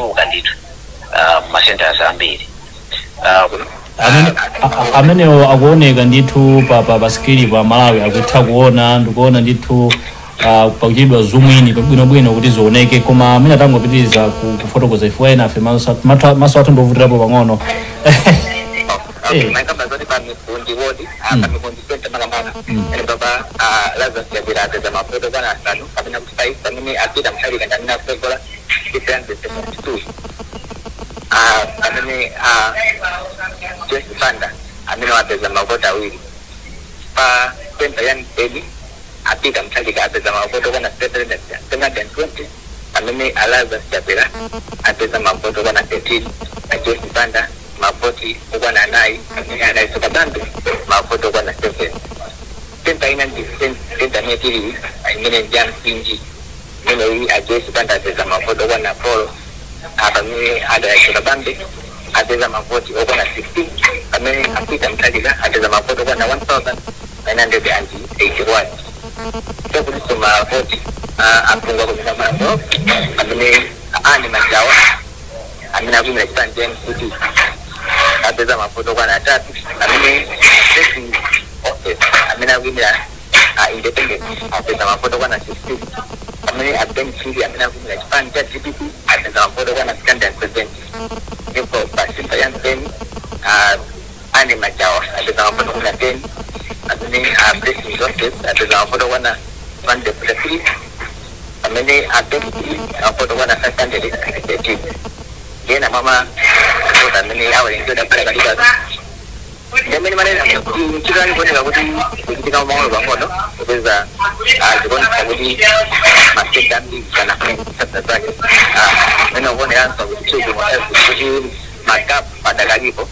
akutuka nditu masenta ambiri amene akuoneka ndithu pa skili pa Malawi akutha kuona ndikuona ndithu pakuchidwa zoomini pabwinobwino kuti zioneke koma amene atangopitiriza kufotokoza ifwe ena afe maso athu ndovutirapo pang'ono kama zote pa mikundi wodi mikundi senta makamaka ene baba lazima sijabira za mafoto bwana asanu kabina kutaifa mimi akida mshari kanda nina kutokola difference 72 amene just fanda amene wapeza mafoto awili pa senta yani baby akida mshari kapeza mafoto bwana 720 amene alaza sijabira apeza mafoto bwana 13 na just fanda mapoti ukwana nai ana isoka bandu mafoto ukwana 7 tenta ina different tenta netili ingine jam pinji mimi hii ajeshi banda za mafoto ukwana 4 hapa mimi ada isoka bandu ateza mapoti ukwana 16 ameni apita mtalika ateza mafoto ukwana 1981 kwa kuliso mapoti apungwa kwa mambo ameni ani majawa amina kumila chipanje mkuti ateza mafoto kwa na 3 amine sesi amina kumila independent ateza mafoto kwa na 16 amine abdeni chili amina kumila chipanje cha GDP ateza mafoto kwa na 670 nipo pasimpa ya mpeni ane majawa ateza mafoto kwa na 10 amine blessing justice ateza mafoto kwa na 103 amine abdeni mafoto kwa na 513 Kena mama kota mimi awali ndio dapat kalibat. Mimi mana kita ni boleh aku di kita mau bangun no. Sebeza jikon aku di masjid dan di sana satu. Mimi nak boleh answer cuci maka pada lagi po.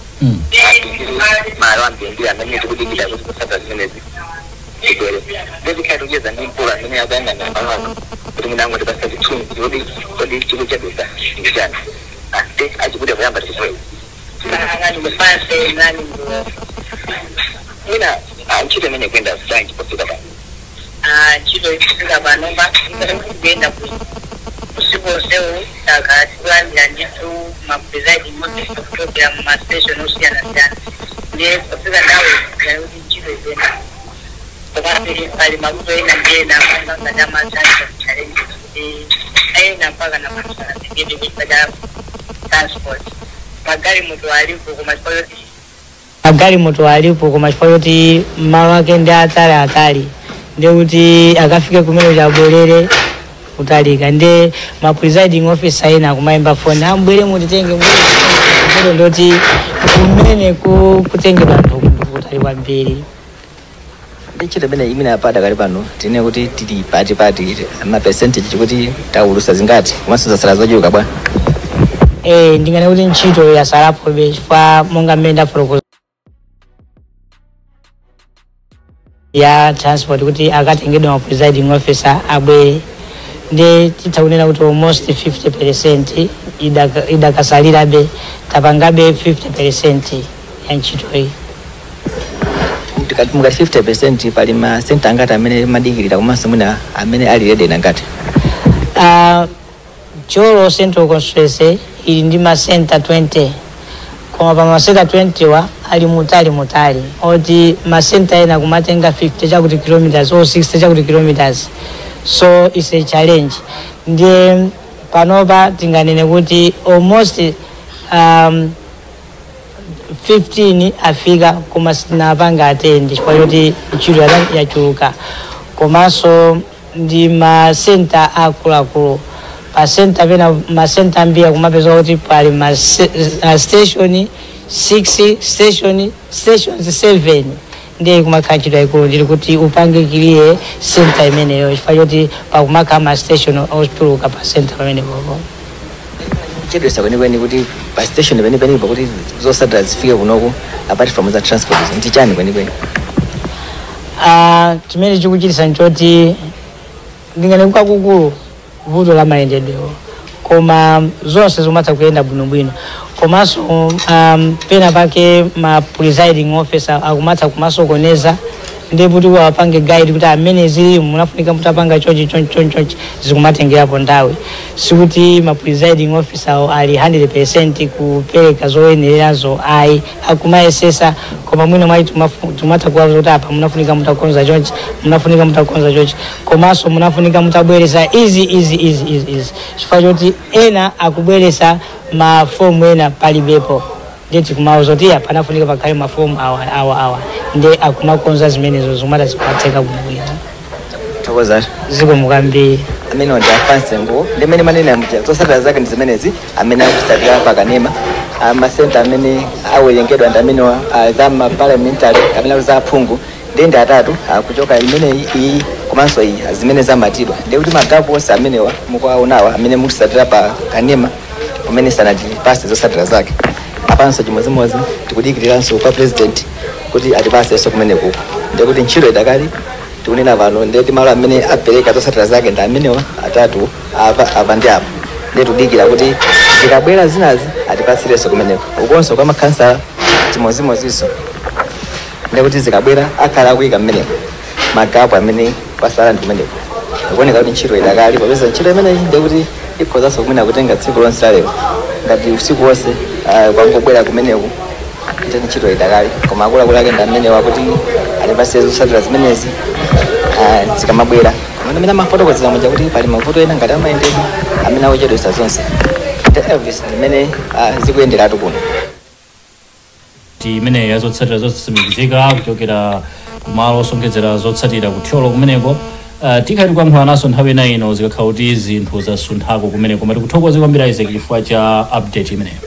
Malam dia mimi tu di kita satu minit. Jadi kalau dia dah nimpulah mimi ada nak bangun. Terus nak ada pasal cuci jadi cuci bisa. Jangan. Aja udah banyak bersih. Nggak berpasai nani. Mina, anci dah mana kena saya cepat sudah kan. Cilo itu sudah bangun bang. Kita benda pun. Usiku sewu, tak kasihan dan itu memperzai di mobil program station usia nasian. Dia sudah tahu kalau di cilo itu. Tetapi pada malu itu nanti nama saja masa challenge. Nampak kan nama saja. Jadi pada transport magari moto alipo kwa mashpayoti mama kende hatari ndio kuti akafika kumelo cha bolere utalika nde ma presiding officer ina kumaimba phone ambwele mutitenge ngolo ndoti kumene kutenge bantu kutali kwambiri ndichite bene imina apada kali pano tine kuti tili pati ama percentage kuti taulusa zingati kumasunza sala zojuka bwana ndingane kuti ntchito ya salapo kwa monga menda proposal ya transport kuti akatengedwa ma presiding officer abwe ndi titaunena kuti almost 50% idakasalira be tapangabe 50% ya ntchito hii tikati munga 50% pali ma center ngati amene madikirira komanso mwina amene ali ready ngati Cholo Central Constituency ili ndi ma center 20 koma pa ma center 20 wa ali mutali oti ma center ena kumatenga 50 chakuti kilometers or 60 chakuti kilometers so it's a challenge ndiye panopa tinganene kuti almost 15 afika koma sinapanga atendi kwa yoti ntchito yachuluka komanso ndi ma center akuluakulu pa center pena ma center mbia kumapeza kuti pali ma station 6 stations 7 ndiye kumakachidwa ikulu ndili kuti upange kiliye center imeneyo chifukwa kuti pakumaka ma station ochuluka pa center pamene popo chedwesa kwenikweni kuti pa station pamene kuti zosatira zifike kunoku apart from the transport ndi chani kwenikweni chimene chikuchitisa nchoti ndingane kwakukulu vuto la maendeleo koma zonse zimatha kuyenda bwinobwino komanso pena pake ma presiding officer akumatha kumasokoneza ndipo kuti wapange guide kuti amene zili munafunika mutapanga chonchi zikumatengerapo ndawe sikuti ma presiding officer ali 100% kupereka zoyenerazo ayi akumayesesa koma mwina mwaiti tumatakuwa kuti apa munafunika mutakonza chonchi komanso munafunika mutabweresa izi chifukwa choti ena akubweresa mafomu ena palibepo ndeti kumawuzoti panafunika pakhale mafomu awa ndi akumakonza zimenezo zomata zipatseka kumwina thokoza ziko mukambiri amene ndi afansengo ndimene manene amja zotsatira zake ndi zimenezi amene akusatira pakanema amasenta amene awerengedwa ndi amene za maparliamentary amene za phungu ndi atatu kuchoka imene iyi komanso iyi zimene zamatidwa ndi kuti magapo onse amenewa mukuwaonawa amene mukusatira pa kanema kumene sanati pasi zotsatira zake apanso chimodzimodzi tikudikiriranso pa president kuti atipasenso kumene kuko ndi kuti ntchito idakali tikunena pano ndeti malo amene apereka zotsatira zake ndi amenewa atatu apa ndi apa ndi tudikira kuti zikabwera zinazi atipatsirenso kumeneko ukonso kwa makhansala chimodzimodzinso ndi kuti zikabwera akhala akuyika mmeneko magapo amene pasala ndi kumeneko ukuoneka kuti ntchito idakali popeza ntchito imeneyi ndi kuti ikhozanso kumene kutenga tsiku lonse la lero ngati usiku wonse kwangobwera kumeneko ite ntchito idakali koma akuluakulu ake ndi amenewa kuti alipase zotsatira zimenezi zikamabwera koma amene amafotokozera muja kuti pali mavuto ena ngati amayendedwe amene akuchedwesa zonse the elvis amene zikuyenderatu kuno imene yazotsatira zotsimikizika kuchokera kumalo osonkhezera zotsatira kuthyolo kumeneko tikhati kuyankhula naso nthawi ina ino zikakhala kuti zinthu zasunthako kumeneko koma tikuthokoze kwambiri Isaac chifukwa cha update imeneyo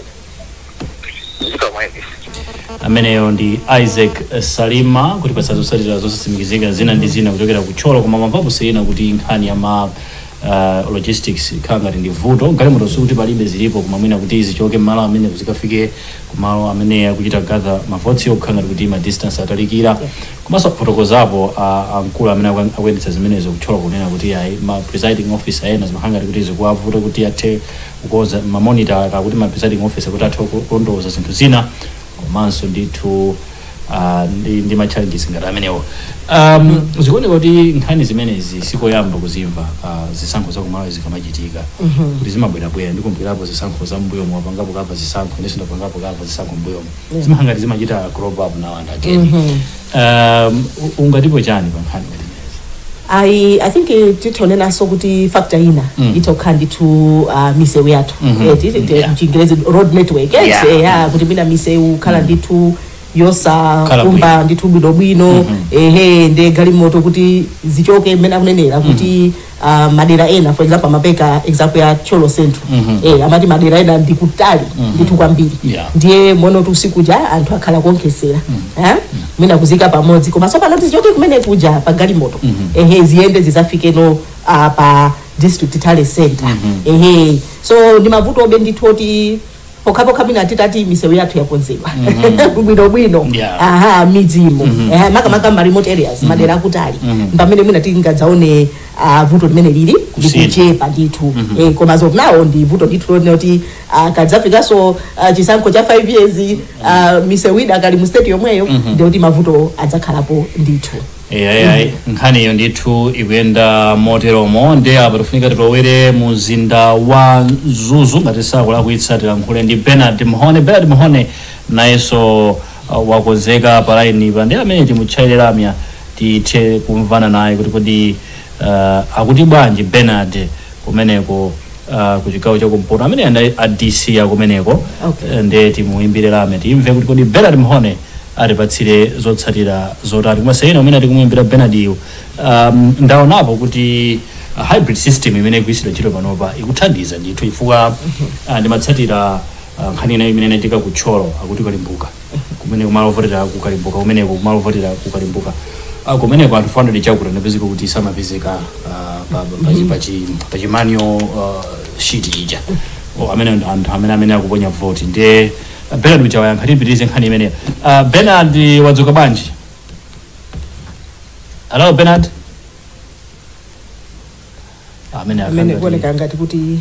ameneyo ndi Isaac Salima kuti pasa zotsatira zotsimikizika zina ndi zina kuchokera kuthyolo koma mamvapo siyena kuti nkhani ya ma logistics ikhala ngati ndi vuto galimoto sikuti palibe zilipo koma mwina kuti zichoke mmalo amene zikafike kumalo amene akuchita gather mavotsi okhala ngati kuti ma distance atalikira komanso fotokozapo amkulu amene akuyendetsa zimenezo kuthyolo kunena kuti ayi ma presiding officer ena zimakhala ngati kuti zikuwavuta kuti athe kukonza mamonitor kakuti ma presiding officer kuti athe kulondoza zinthu zina komanso ndithu ndi ma challenges ngati amenewo zikuoneka kuti nkhani zimenezi sikoyamba kuzimva zisankho zakumalawi zikamachitika kuti zimabwerabwera ndikumbukirapo zisankho za mbuyo mwapangapo kapa zisankho inenso ndapangapo kapa zisankho mbuyomo zimakhala ngati zimachita crop up now and again ungatipo chani pa nkhani ngati I think titonenanso kuti factor ina itokhala ndithu misewu yathu mchingerezi road network kuti mina misewu khala ndithu yosakumba ndithu bwinobwino ndi galimoto kuti zichoke mmene akunenera kuti madera ena for example amapeka example ya Thyolo Central amati madera ena ndikutali ndithu kwambiri ndiye mono tusikuja anthu akhala konkhesera mwina kuzika pamodzi koma sopano tizichoke kumene kuja pa galimoto ziyende zizafike no pa district tale center so ndi mavuto obe ndithu oti pokapoka mina titati misewu yathu yakonzedwa bwino midzimu makamaka ma remote areas madera akutali pamene mwina tingadzaone vuto limene lili likuchepa ndithu koma zonawo ndi vuto ndithu loti kadzafikanso chisankho cha 5 years misewu ina akali mu state yomweyo ndi kuti mavuto adzakhalapo ndithu nkhaniyo ndithu ikuyenda moteromo ndi apa tifunika tilowere muzinda wa Zuzu ngati sakulakwitsa tilankhule ndi Bernard Mahone nayenso wakonzeka pa line pa ndi amene timutchaileramya tithe kumvana naye kuti kodi akuti bwanji Bernard kumeneko ku chigawo chakumpoto amene ndi DC akumeneko ndi timuyimbirerame timve kuti kodi Bernard Mahone atipatsire zotsatira zotati koma seyina umene tikumuyimbira Bernard iyo ndaonapo kuti hybrid system imene ikuisidwa ntchito panopa ikuthandiza ndithu chifukwa ndimatsatira nkhani inayo imene inachitika ku Thyolo akuti kalimbuka kumene kumalovotera kukalimbuka kumeneko kumalovotera kukalimbuka kumeneko anthu 400 chakuti ndapezeka kuti samapezeka pa manual sheet ija amene anthu amene akuponya vote ndiye Bernard Mchawa nkhani nkhani imene Bernard wadzuka bwanji? Hello Bernard. amene kuoneka ngati kuti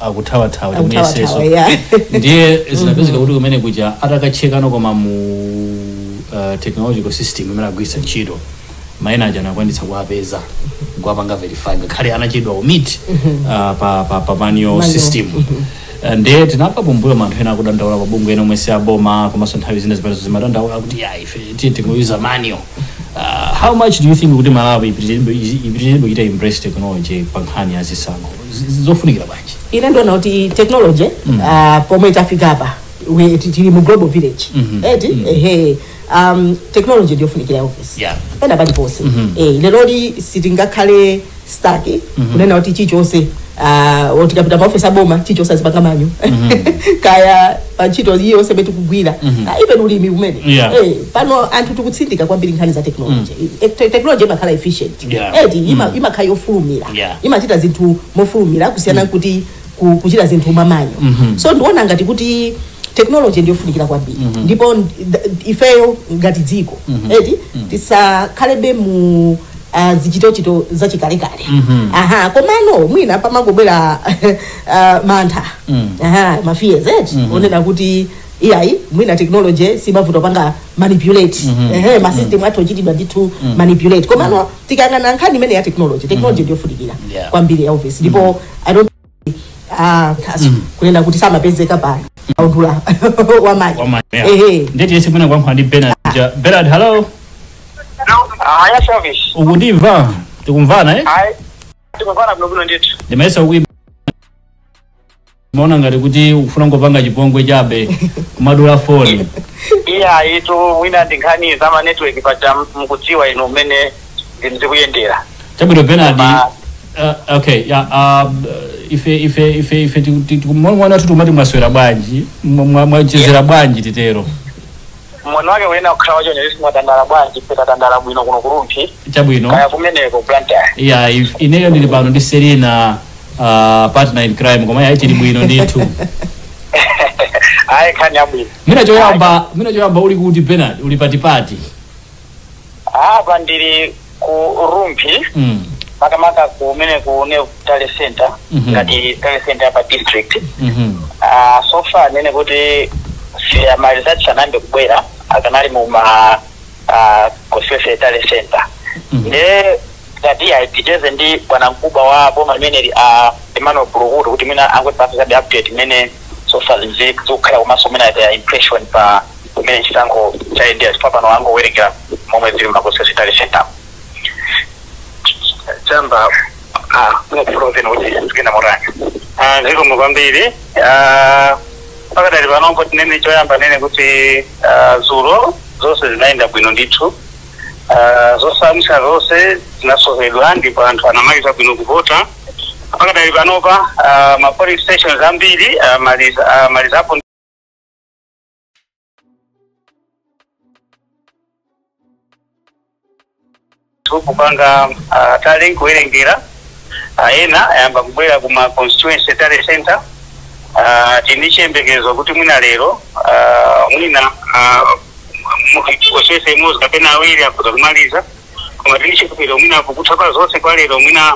akuthawa ndiyeseso ndiye zinapezeka kuti kumene kuja atakachekano koma mu technological system imene agwisa ntchito mayenaja anakwanditsa kuwapeza kuwapanga verify ngakhale anachedwa omit pa manual system ndiye tinapa pombuyo manthu ena akudandaula pabungu ena omwe si aboma komanso nthawi zina zimene zimadandaula kuti ife tingoyuza manual. How much do you think kuti Malawi ipitiribe kuita embrace technology pa nkhani ya zisankho zofunikira bwanji? Ine ndiona kuti technology pomwe tafika apa tili mu global village technology ndiyofunikira office pena pali ponse lero sitingakhale stuck kunena kuti chichonse tikapita pa office aboma chichonse azipanga manyu kaya pantchito yonse betu kugwira even ulimi umene pano anthu tikutsindika kwambiri nkhani za technology technology imakhala efficient imakhala yofulumira imachita zinthu mofulumira kusiyana kuti kuchita zinthu mamanyu so ndiona ngati kuti technology ndiyofunikira kwambiri ndipo ifeyo ngati dziko tisakhalebe mu zichitochito za chikalekale komano mwina pamangobwera mantha mafears onena kuti iyayi mwina technology simavuto panga manipulate ma system athu ochitidwa ndithu manipulate komano tikangana nkhani imene ya technology ndiyofunikira kwambiri ya office ndipo I don't kunena kuti samapezeka pano aundula wamaji ndeti yese mwina kwa mphandi Bernard hello ya service ukundimva tikumvana tikumvana bwino ndithu ndimayesa ukuimba maona ngati kuti ufuna ngopanga chipongwe chabe kumadula phone itu mwina ndinkhani za ma network pacha mkudziwa ino mmene ndikuyendera chabwino Bernard okay ife tikumona tutu mati mwaswera bwanji mwachezera bwanji titero mwana wake wena kukhala wacho nyerisi mwadandala bwanji peta dandala bwino kuno kurumpi chabwino kaya kumeneko planter ineyo ndili pano ndi Serena partner in crime koma ya ichili bwino ndithu khani abwino mina choyamba uli kuti Bernard uli patipati apa ndili ku rumpi makamaka kumene kune tale center ngati tale center pa district so far nene kuti siya malizachi sanambe kubwera akanali mu ma kosese tale center ne ngati aipiteze ndi bwana mkubwa wa boma limene Emmanuel Bulugudu kuti mina angwe pafisa the update mene so far zikukhala kumasomena ya impression pa kumene chisankho cha India sipapano wango werekera momwe zili makosese tale center chamba muna province uji zikina morani ziko mkwambiri pakadali panombo tinene choyamba nene kuti zulo zose zinaenda bwino ndithu zosamisa zose zinasohedwa ndipo anthu anamaliza bwino kuvota pakadali panopa ma polling stations ambiri malizapo kupanga tali kuwerengera ena ayamba kubwera kuma constituency tale center tinichembekezo kuti mwina lero mwina kosese mozi kapena awiri akuza kumaliza koma tinichekupira mwina kukutapa zonse kwa lero mwina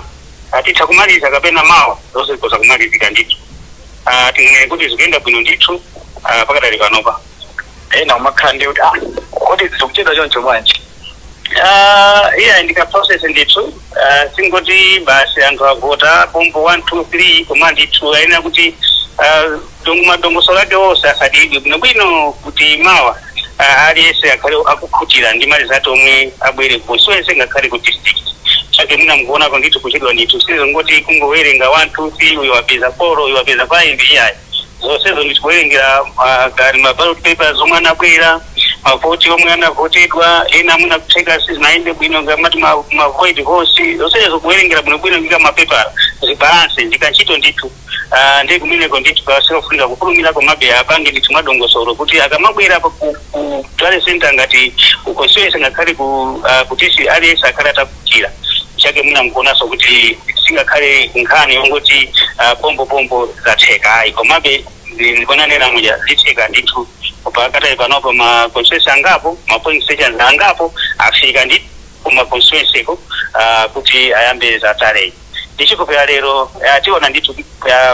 atitha kumaliza kapena mawa zonse zikoza kumalizika ndithu tingene kuti zikuyenda bwino ndithu pakadali panopa ena umakhala ndi kuti zikuchedwa choncho bwanji ndika process ndithu singoti basi anthu avota pombo 1 2 3 koma ndithu ayena kuti madongoso lake onse asadidwe bwinobwino kuti mawa aliyese akhale akukhutira ndi mali zake omwe abwere kuconstituency ngakhale ku district chake muna mkuonako ndithu kuchedwa ndithu sizongoti kungowerenga 1 2 3 uyo wapeza 4 uyo wapeza 5 iyayi zonsezo ndikuwerengera ma ballot papers omwe anabwera mavoti omwe anavotedwa ena muna kutheka sizinaende bwino ngamati ma void votes zonsezo kuwerengera bwinobwino ngika mapepala zibalance ndikantchito ndithu ndi kumeneko ndithu kawasefunika kufulumira komabe apange ndithu madongosolo kuti akamabwera ku tale center ngati kuconstituency ngakhale kutisi aliyese akhale atakuchira chake muna mkuonaso kuti singakhale nkhani yongoti pombo zatheka ayi komabe ndibonanena muja zitheka ndithu pakatali panopo ma constituency angapo ma polling stations angapo afika ndi kuma constituency ko kuti ayambe zatale ndichikupera lero tiona ndithu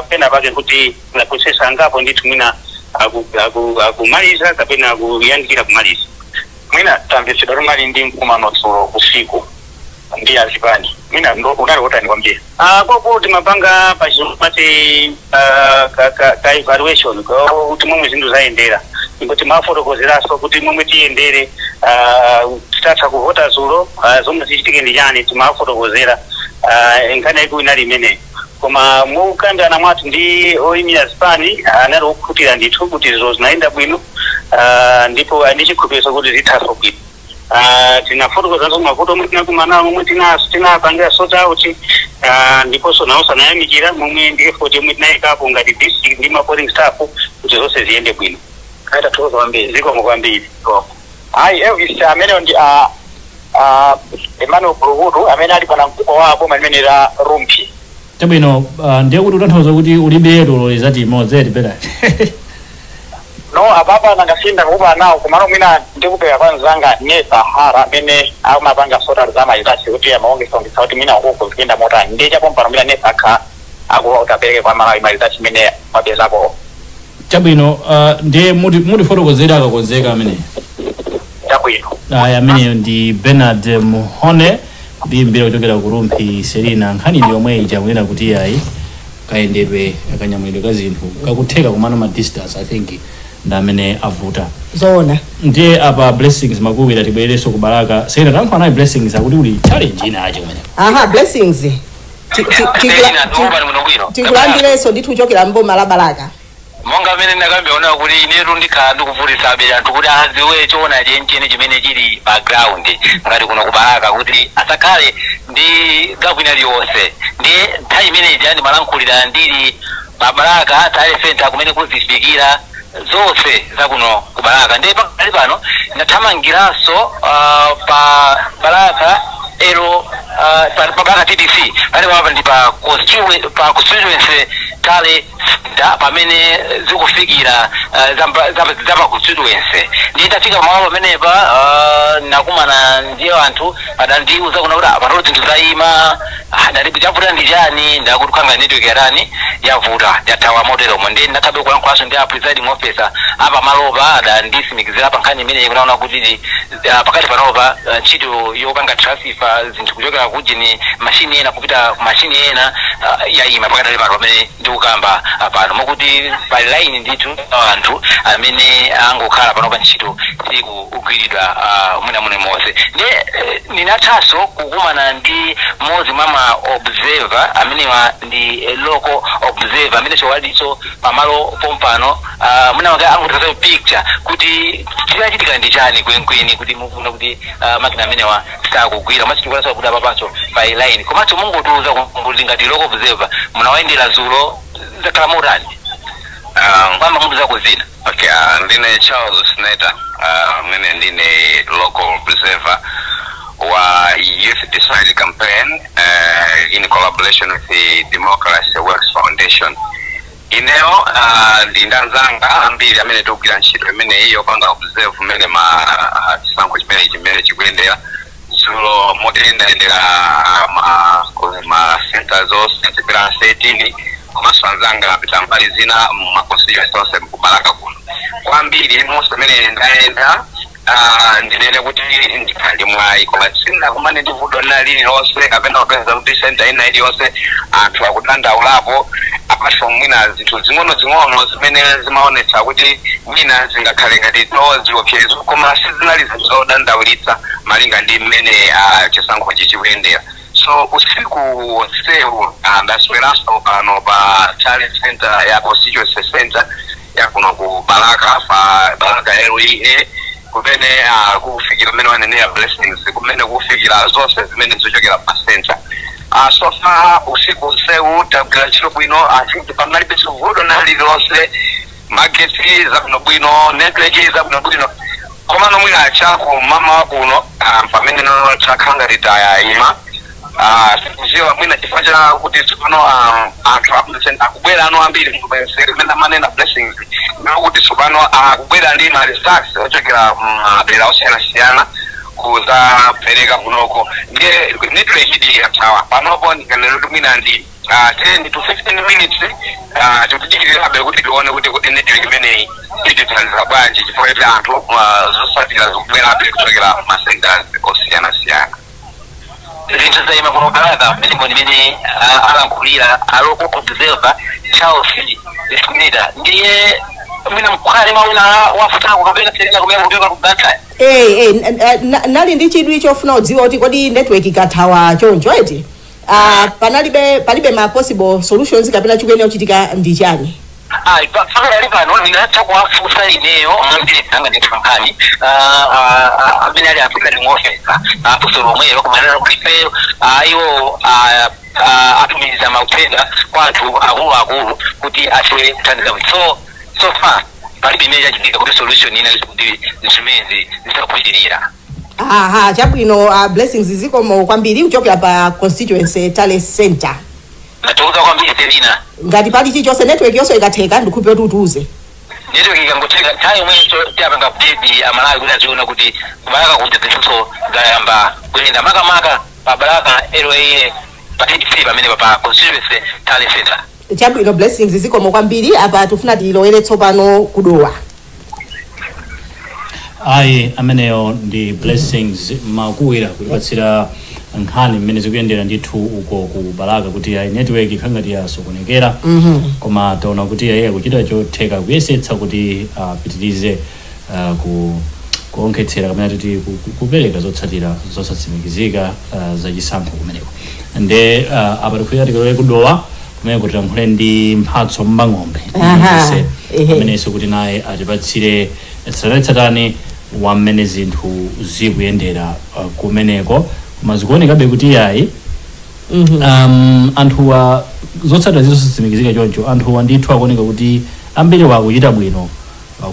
pena pake kuti la constituency angapo ndithu mwina akumaliza kapena kuyandikira kumaliza mina tambisira rumali ndi mkumano tsuro usiku ndi azipani mina ndo unalota nikwambia kwa kuti mapanga pachimati ka evaluation ko kuti momwe zinthu zaendera ngoti mafotokozeraso kuti momwe tiyendere titatha kuvota zulo zomwe zichitike ndi chani timafotokozera nkhani yake inali imene koma mukambirana mwathu ndi oyimira zipani anali okukhutira ndithu kuti zo zinaenda bwino ndipo ndichikhupiro kuti zithaso bwino tinafotokozanso mavuto omwe tinakumana omwe tinapangira sort out ndiponso nawonso anayamikira momwe ndi effort yomwe tinayikapo ngati district ndi ma polling staff kuti zonse ziyende bwino kaita thokoza kwambiri zikomo kwambiri hayi Elvis amene ndi Emmanuel Buruhudu amene ali pana mkubwa wa boma limene la Rumpi chabwino ndiye kuti utanthauza kuti ulibe lolo zati imodzi pera no ababa nangasinda kuba nawo kumalo mina ndikupeka kwanzanga ne Sahara amene amapanga sota zama izasi kuti amaongeso sauti mina uko kugenda mota ndeja pompa mina ne Saka akuwa utapeleke kwa mara imalizati mene mabezako chabwino ndiye muti fotokozera akakonzeka amene chabwino amene ndi Bernard Muhone ndi mbira kuchokera ku Rumpi Serena nkhani ndi yomwe ichakunena kuti yayi kayendedwe akanyamulidwe ka zinthu kakutheka kumano ma distance I think ndamene avuta zona ndiye apa blessings makuwira tibwereso kubalaka sena tankho nayi blessings akuti uli challenge ina aje kumene blessings tikulandireso ndithu kuchokera mboma la Balaka monga mene ndakambiona kuti inetu ndikhala ndikuvutisa abeli anthu kuti adziwe choona chenchene chimene chili background ngati kuno kubalaka kuti asakhale ndi gavana liyonse ndi nthawi imene ija ndimalankhulira ndili pabalaka tale center kumene kuzifikira zonse zakuno kubalaka ndi pakali pano ndathamangiranso pa balaka ero pa balaka TDC pali papa ndi pa constituency tale pamene zikufikira zapa constituency nditafika malo pamenepa nakumana ndi anthu adandiuza kuna kuti apatolo zinthu zayima ndavuta ndi chani ndakuti khanga network yarani yavuta yathawa motero mo ndi ndakhabe kulankhulaso ndi a presiding officer apa malopa adandisimikizira pa nkhani imene kunaona kuti pakati panopa ntchito yopanga transfer zinthu kuchokera kujini machine ena kupita machine ena yayima pakati pano pamene ndikukamba pano mokuti pa line ndithu anthu amene angokhala pano pa ntchito sikugwiridwa mune mose ndi ninathaso kukumana ndi mmodzi mwa observer amenewa ndi local observer amene chowaliso pamalo pompano munawake angotasa picture kuti chinachitika ndi chani kwenikweni kuti mufuna kuti makina amenewa sakugwira machitikulanso kuti apapanso pa line komanso mungotiuza kuti ngati local observer munawayendera zulo zakhala motani kwamba mundu zakuzina okay ndine Charles Sneta mene ndine local observer wa Youth Decide campaign in collaboration with the Democracy Works Foundation ineo ndindanzanga ambiri amene tukira ntchito imene iyo panga observe mene chisankho chimene chikuyendera zulo motendera ma centers zonse tipira setini komasanzanga apita mbali zina makonstituency zonse kubalaka kuno kwambiri monse mene ndaenda ndinene kuti ndikali mwayi koma tsinda kumane ndivuto nalili lonse kapena kupeza kuti center ina ili yonse anthu akudandaulapo apart from mwina zinthu zing'ono zimene zimaonetsa kuti mwina zingakhale ngati ziopsezo koma sizinali zinthu zodandaulitsa malinga ndi mmene chisankho chichikuyendera so usiku wonsewu ndasweranso pano pa talent center ya constituency center yakuno ku Balaka pa Balaka LEA kumene kufikira mmene wanenera blessings kumene kufikira zonse zimene zichokera pa center so far usiku wonsewu tagwira ntchito bwino atinti panalibe vuto lililonse magesi zabwino bwino network zabwino bwino koma nomwina chako mama wakuno pamene chakanga ritayima sikuziwa mwina chifanja kuti tsopano anthu akubwera ano ambiri mupenseri mena manena blessings kuti tsopano akubwera ndi ma results ochokera madera osiyanasiyana kuzapereka kunoko ndiye network idi yakutawa panopo ndikalerotumina ndi 10 to 15 minutes tikudikirirabe kuti tione kuti network imeneyi idithandiza bwanji chifukwa kuti anthu zosatira zikubwerabe kuchokera masenters osiyana-siyana. Zinthu zaima kuno Balaka milimbo imene alankhulira aloko observer Charles Sneta ndiye mina mkwali mauna wafutako kapena tena kumenya kutoka kubata. Nali ndi chidwi icho funa udziwa kuti kodi network ikathawa choncho eti palibe ma possible solutions kapena chikuyenera kuchitika ndi chani? Paka yali pano ninataka kuwafusa ineyo mwambile tanga ndi kampani amene ali African Officer aposolo mweyo kumanana kulipe iwo atumiza mautenda kwa anthu akulu kuti athe kuthandiza so far palibe imene yachitika kuti solution ina kuti zimezi zisakupitirira. Chabwino blessings zikomo kwambiri kuchokera pa constituency Tale Center. Natuza kwambiri Selina. Ngati pali chichonse network yonse ikatheka ndikhupe kuti utuze. Network ikangotheka tayo mwecho tyapanga update amalawi kuti aziona kuti kubalaka kuja zifunso zayamba kuyenda makamaka pa Balaka LA pa 23 pamene pa constituency Tale Center. Chabwino blessings zikomo kwambiri apa tufuna tilowere tsopano kudowa. Ayi ameneyo ndi blessings makuwira kulipatsira nkhani mmene zikuyendera ndithu uko ku Balaka kuti ayi network ikhangati yasokonekera koma taona kuti ayi akuchita chotheka kuyesetsa kuti apitirize kuonkhetsera kamene kuti kupereka zotsatira zosatsimikizika za chisankho kumeneko nde apa tikuyati kudowa kumene kuti tilankhule ndi Mphatso Mbang'ombe amenenso kuti naye atipatsire tsatanetsatane wamene zinthu zikuyendera kumeneko koma zikuonekabe kuti yayi anthuwa zotsatira zosatsimikizika choncho anthuwa ndithu akuoneka kuti ambiri wakuchita bwino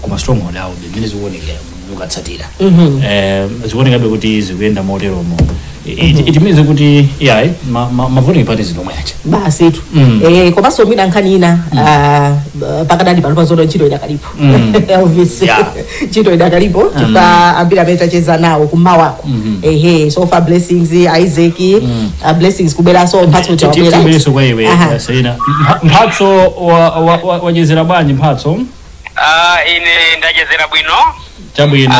kuma stronghold awo mmene zikuonekera mukatsatira zikuonekabe kuti zikuyenda moteromo itimize kuti yayi voting parties nomwecha basi tu komanso mwina nkhani ina pakadali pano pazoona ntchito idakalipo obviously ntchito idakalipo chifukwa ambiri amene tacheza nawo kumawako so far blessings Isaac blessings kubweranso Mphatso tibwereso kwa iwe Selina Mphatso wachezera bwanji Mphatso? Ine ndachezera bwino. Chabwino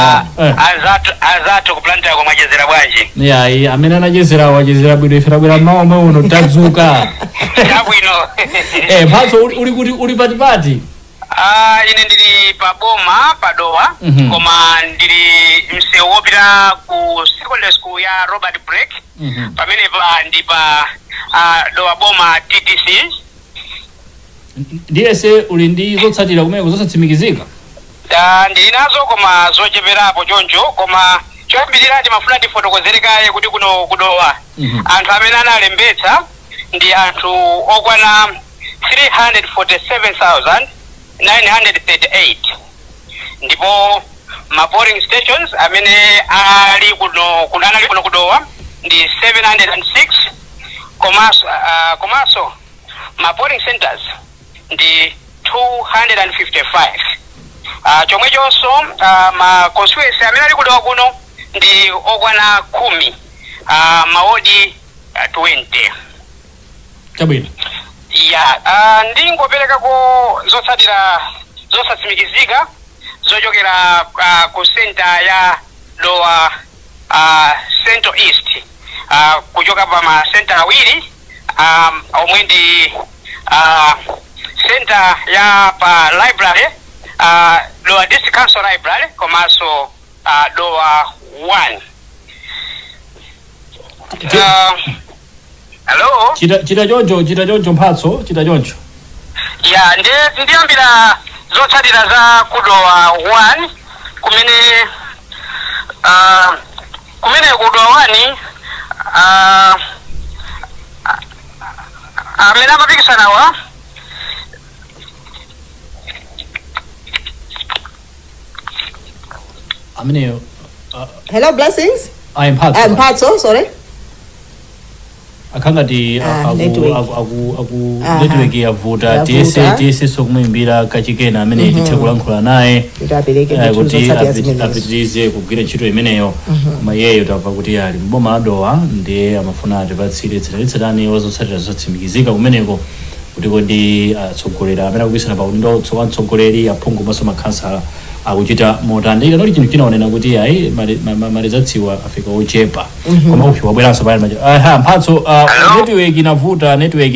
azatu kuplanta kwa mwachezera bwanji. Yeah, amene anachezera wachezera bwino ife tabwera maomwe uno tadzuka. Chabwino. Mphatso uli patipati? Ine ndili pa boma padowa koma ndili msewu wopita ku secondary school ya Robert Break pamene pa ndi pa dowa boma TTC. Ndiye se uli ndi zotsatira kumene zosatsimikizika? Ndili nazo koma zocheperapo choncho koma choyambirira ndimafuna ndifotokozerekaye kuti kuno kudowa anthu amene analembetsa ndi anthu okwana 347,938 ndipo ma polling stations amene ali kuno kudowa ndi 706 komanso ma polling centers ndi 255 chomwechonso ma constituency amene ali kudowa kuno ndi okwana 10 maodi 20 Chabwino. Ndingopereka ko zotsatira zosatsimikizika zochokera ku center ya dowa Central East kuchoka pa ma center awiri omwe ndi center ya pa library dowa District Council Library komanso dowa 1 Hello? Chita choncho Mphatso, chita choncho. Ndiyambira zotsatira za kudowa 1 kumene kudowa 1 amene amapikisanawa hello blessings I am Mphatso. Sorry. akangati network yavuta tiyese sokumuimbira kachikena amene tithe kulankhula naye kuti apitirize kugwira ntchito imeneyo koma iyeyo tamva kuti ali mboma la Dowa ndiye amafuna atipatsire tsatanetsatane wazotsatira zotsimikizika kumeneko kuti kodi atsogolera amene akugwirisana paudindo atsogoleri aphungu komanso makhansala akuchita motani kanoli chinthu chinaonena kuti ayi malizatsiwa afika ochepa koma uphi wabweranso pale mphatso network inavuta network